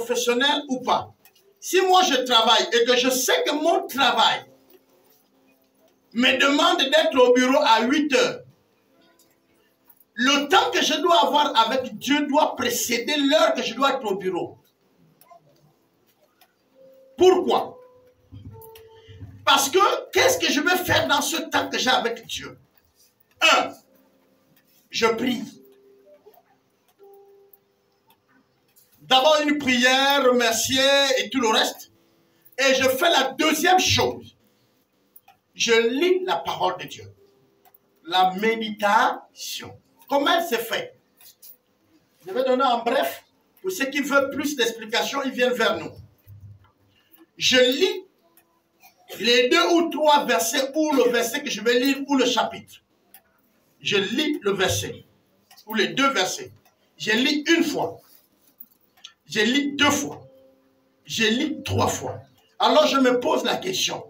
professionnel ou pas, si moi je travaille et que je sais que mon travail me demande d'être au bureau à 8 heures, le temps que je dois avoir avec Dieu doit précéder l'heure que je dois être au bureau. Pourquoi? Parce que qu'est-ce que je vais faire dans ce temps que j'ai avec Dieu? 1. Je prie. D'abord une prière, remercier et tout le reste. Et je fais la deuxième chose. Je lis la parole de Dieu. La méditation. Comment elle se fait? Je vais donner en bref. Pour ceux qui veulent plus d'explications, ils viennent vers nous. Je lis les 2 ou 3 versets ou le verset que je vais lire ou le chapitre. Je lis le verset ou les 2 versets. Je lis une fois. Je lis 2 fois. Je lis 3 fois. Alors je me pose la question.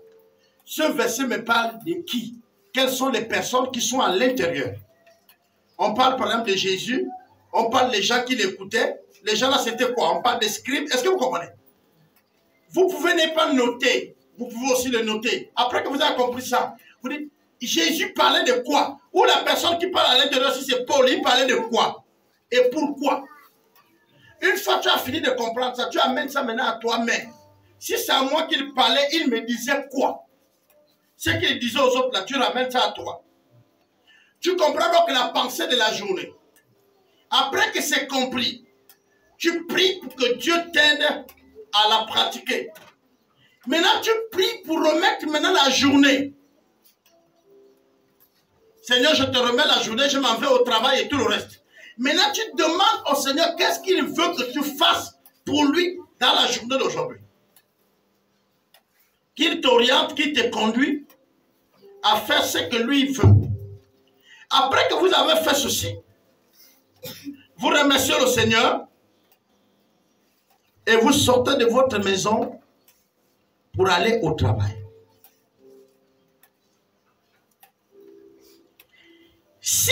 Ce verset me parle de qui? Quelles sont les personnes qui sont à l'intérieur? On parle par exemple de Jésus. On parle des gens qui l'écoutaient. Les gens là c'était quoi? On parle des scribes. Est-ce que vous comprenez? Vous pouvez ne pas noter. Vous pouvez aussi le noter. Après que vous avez compris ça, vous dites, Jésus parlait de quoi? Ou la personne qui parle à l'intérieur, si c'est Paul, il parlait de quoi? Et pourquoi? Une fois que tu as fini de comprendre ça, tu amènes ça maintenant à toi-même. Si c'est à moi qu'il parlait, il me disait quoi? Ce qu'il disait aux autres là, tu ramènes ça à toi. Tu comprends donc la pensée de la journée. Après que c'est compris, tu pries pour que Dieu t'aide à la pratiquer. Maintenant, tu pries pour remettre maintenant la journée. Seigneur, je te remets la journée, je m'en vais au travail et tout le reste. Maintenant, tu demandes au Seigneur qu'est-ce qu'il veut que tu fasses pour lui dans la journée d'aujourd'hui. Qu'il t'oriente, qu'il te conduit à faire ce que lui veut. Après que vous avez fait ceci, vous remerciez le Seigneur et vous sortez de votre maison pour aller au travail. Si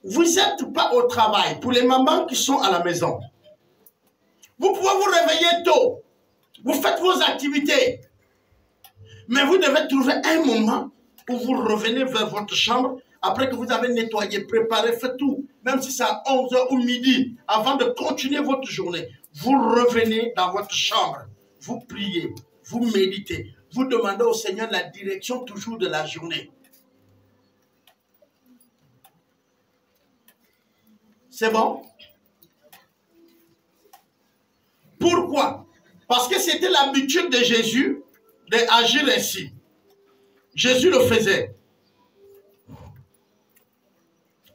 vous n'êtes pas au travail, pour les mamans qui sont à la maison, vous pouvez vous réveiller tôt, vous faites vos activités, mais vous devez trouver un moment où vous revenez vers votre chambre, après que vous avez nettoyé, préparé, fait tout, même si c'est à 11 h ou midi, avant de continuer votre journée, vous revenez dans votre chambre, vous priez, vous méditez, vous demandez au Seigneur la direction toujours de la journée. C'est bon? Pourquoi? Parce que c'était l'habitude de Jésus d'agir ainsi. Jésus le faisait.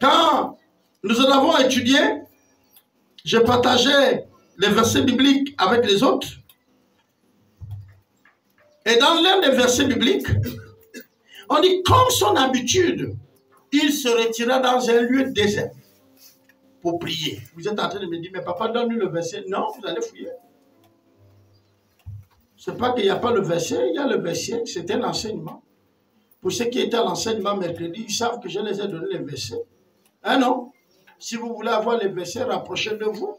Quand nous en avons étudié, je partageais les versets bibliques avec les autres. Et dans l'un des versets bibliques, on dit comme son habitude, il se retira dans un lieu désert pour prier. Vous êtes en train de me dire, mais papa, donne-lui le verset. Non, vous allez fouiller. Ce n'est pas qu'il n'y a pas le verset, il y a le verset, c'était l'enseignement. Pour ceux qui étaient à l'enseignement mercredi, ils savent que je les ai donné les versets. Hein non? Si vous voulez avoir les versets, rapprochez de vous.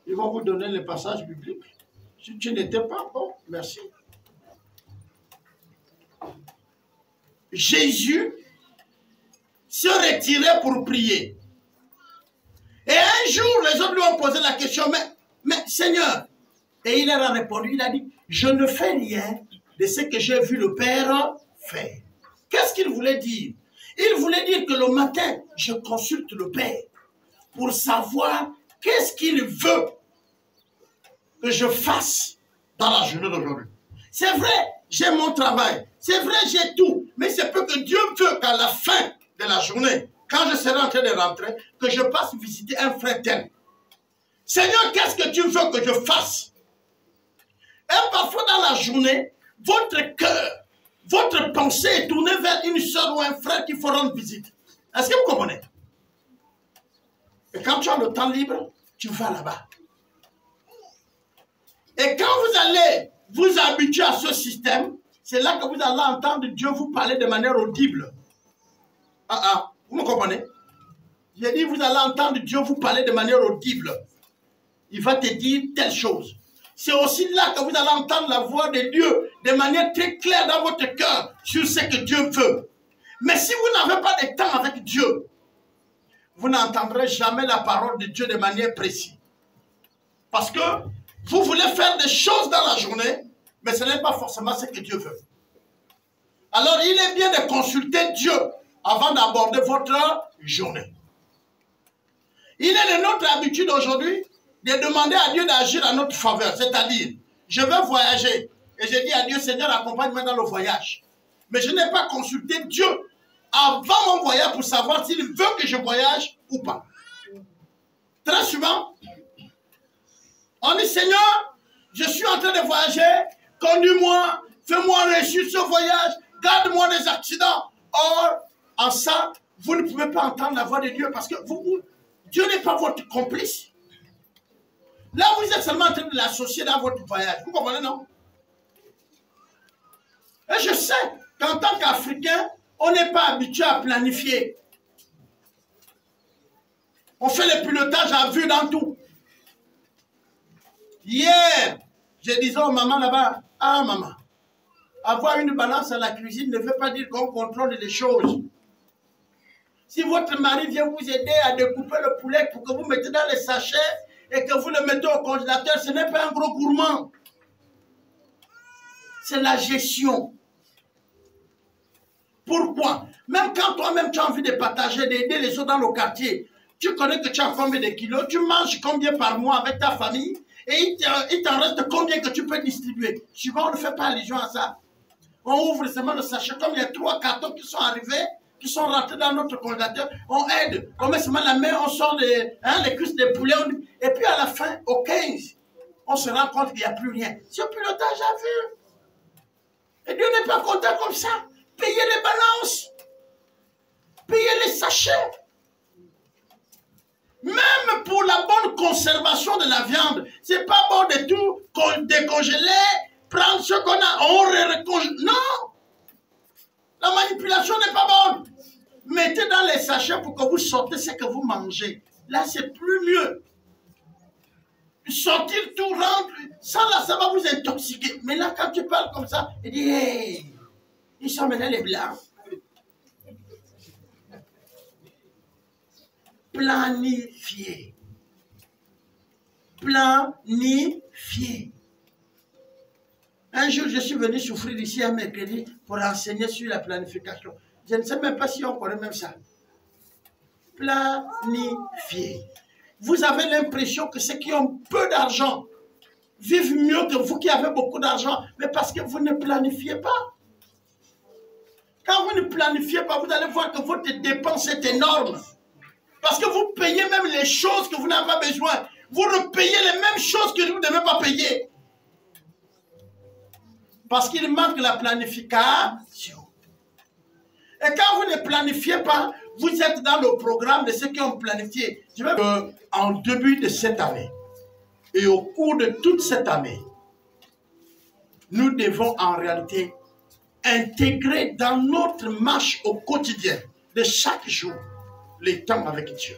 Ils vont vous donner les passages bibliques. Si tu n'étais pas, bon, merci. Jésus se retirait pour prier. Et un jour, les autres lui ont posé la question, mais Seigneur, et il leur a répondu, il a dit, je ne fais rien de ce que j'ai vu le Père faire. Qu'est-ce qu'il voulait dire? Il voulait dire que le matin, je consulte le Père pour savoir qu'est-ce qu'il veut que je fasse dans la journée d'aujourd'hui. C'est vrai, j'ai mon travail, c'est vrai, j'ai tout, mais c'est peu que Dieu veut qu'à la fin de la journée, quand je serai en train de rentrer, que je passe visiter un frère tel. Seigneur, qu'est-ce que tu veux que je fasse? Et parfois dans la journée, votre cœur, votre pensée est tournée vers une soeur ou un frère qu'il faut rendre visite. Est-ce que vous comprenez? Et quand tu as le temps libre, tu vas là-bas. Et quand vous allez vous habituer à ce système, c'est là que vous allez entendre Dieu vous parler de manière audible. Vous me comprenez? J'ai dit, vous allez entendre Dieu vous parler de manière audible. Il va te dire telle chose. c'est aussi là que vous allez entendre la voix de Dieu de manière très claire dans votre cœur sur ce que Dieu veut. Mais si vous n'avez pas de temps avec Dieu, vous n'entendrez jamais la parole de Dieu de manière précise. Parce que vous voulez faire des choses dans la journée, mais ce n'est pas forcément ce que Dieu veut. Alors, il est bien de consulter Dieu avant d'aborder votre journée. Il est de notre habitude aujourd'hui de demander à Dieu d'agir en notre faveur. C'est-à-dire, je veux voyager. Et je dis à Dieu, Seigneur, accompagne-moi dans le voyage. Mais je n'ai pas consulté Dieu avant mon voyage pour savoir s'il veut que je voyage ou pas. Très souvent, on dit, Seigneur, je suis en train de voyager, conduis-moi, fais-moi réussir ce voyage, garde-moi des accidents. Or, en ça, vous ne pouvez pas entendre la voix de Dieu parce que Dieu n'est pas votre complice. Là, vous êtes seulement en train de l'associer dans votre voyage. Vous comprenez, non? Et je sais qu'en tant qu'Africain, on n'est pas habitué à planifier. On fait le pilotage à vue dans tout. Hier, je disais aux mamans là-bas, ah maman, avoir une balance à la cuisine ne veut pas dire qu'on contrôle les choses. Si votre mari vient vous aider à découper le poulet pour que vous mettez dans les sachets et que vous le mettez au congélateur, ce n'est pas un gros gourmand. C'est la gestion. Pourquoi? Même quand toi-même tu as envie de partager, d'aider les autres dans le quartier, tu connais que tu as combien de kilos, tu manges combien par mois avec ta famille et il t'en reste combien que tu peux distribuer. Souvent, on ne fait pas allusion à ça. On ouvre seulement le sachet, comme il y a 3 cartons qui sont arrivés, qui sont rentrés dans notre congélateur, on aide, on met seulement la main, on sort les cuisses des poulets, et puis à la fin, au 15, on se rend compte qu'il n'y a plus rien. C'est un pilotage à vue. Et Dieu n'est pas content comme ça. Payez les balances. Payez les sachets. Même pour la bonne conservation de la viande, c'est pas bon de tout décongeler, prendre ce qu'on a, on recongèle. Non! La manipulation n'est pas bonne. Mettez dans les sachets pour que vous sortez ce que vous mangez. Là, c'est plus mieux. Sortir tout, rendre, ça là, ça va vous intoxiquer. Mais là, quand tu parles comme ça, il dit, hey, ils sont maintenant les blancs. Planifier. Planifier. Un jour, je suis venu souffrir ici à mercredi pour enseigner sur la planification. Je ne sais même pas si on connaît même ça. Planifier. Vous avez l'impression que ceux qui ont peu d'argent vivent mieux que vous qui avez beaucoup d'argent, mais parce que vous ne planifiez pas. Quand vous ne planifiez pas, vous allez voir que votre dépense est énorme. Parce que vous payez même les choses que vous n'avez pas besoin. Vous repayez les mêmes choses que vous ne devez pas payer. Parce qu'il manque la planification. Et quand vous ne planifiez pas, vous êtes dans le programme de ceux qui ont planifié. Je vais en début de cette année et au cours de toute cette année, nous devons en réalité intégrer dans notre marche au quotidien de chaque jour les temps avec Dieu.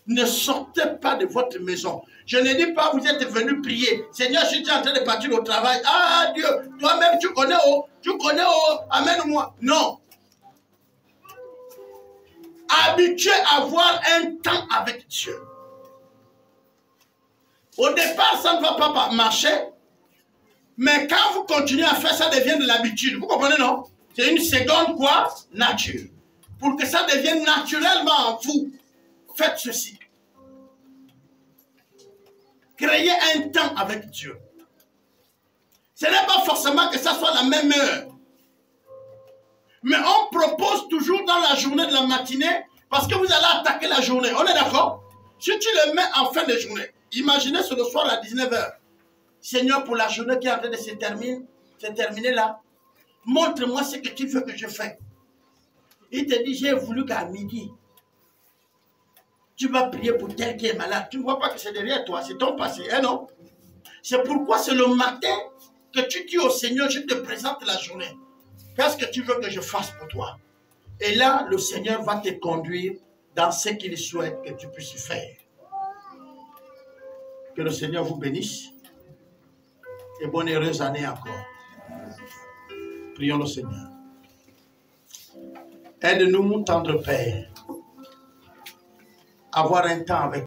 Ne sortez pas de votre maison. Je ne dis pas vous êtes venu prier. Seigneur, je suis en train de partir au travail. Ah Dieu, toi-même tu connais, amène-moi. Non. Habitué à avoir un temps avec Dieu. Au départ, ça ne va pas marcher. Mais quand vous continuez à faire, ça devient de l'habitude. Vous comprenez, non? C'est une seconde quoi? Nature. Pour que ça devienne naturellement en vous, faites ceci. Créez un temps avec Dieu. Ce n'est pas forcément que ça soit la même heure. Mais on propose toujours dans la journée de la matinée parce que vous allez attaquer la journée. On est d'accord? Si tu le mets en fin de journée, imaginez ce le soir à 19 h. Seigneur, pour la journée qui est en train de se terminer là, montre-moi ce que tu veux que je fasse. Il te dit, j'ai voulu qu'à midi, tu vas prier pour tel qui est malade. Tu ne vois pas que c'est derrière toi, c'est ton passé, hein, non? C'est pourquoi c'est le matin que tu dis au Seigneur, je te présente la journée. Qu'est-ce que tu veux que je fasse pour toi? Et là, le Seigneur va te conduire dans ce qu'il souhaite que tu puisses faire. Que le Seigneur vous bénisse. et bonne heureuse année encore. Prions le Seigneur. Aide-nous, mon tendre Père, à avoir un temps avec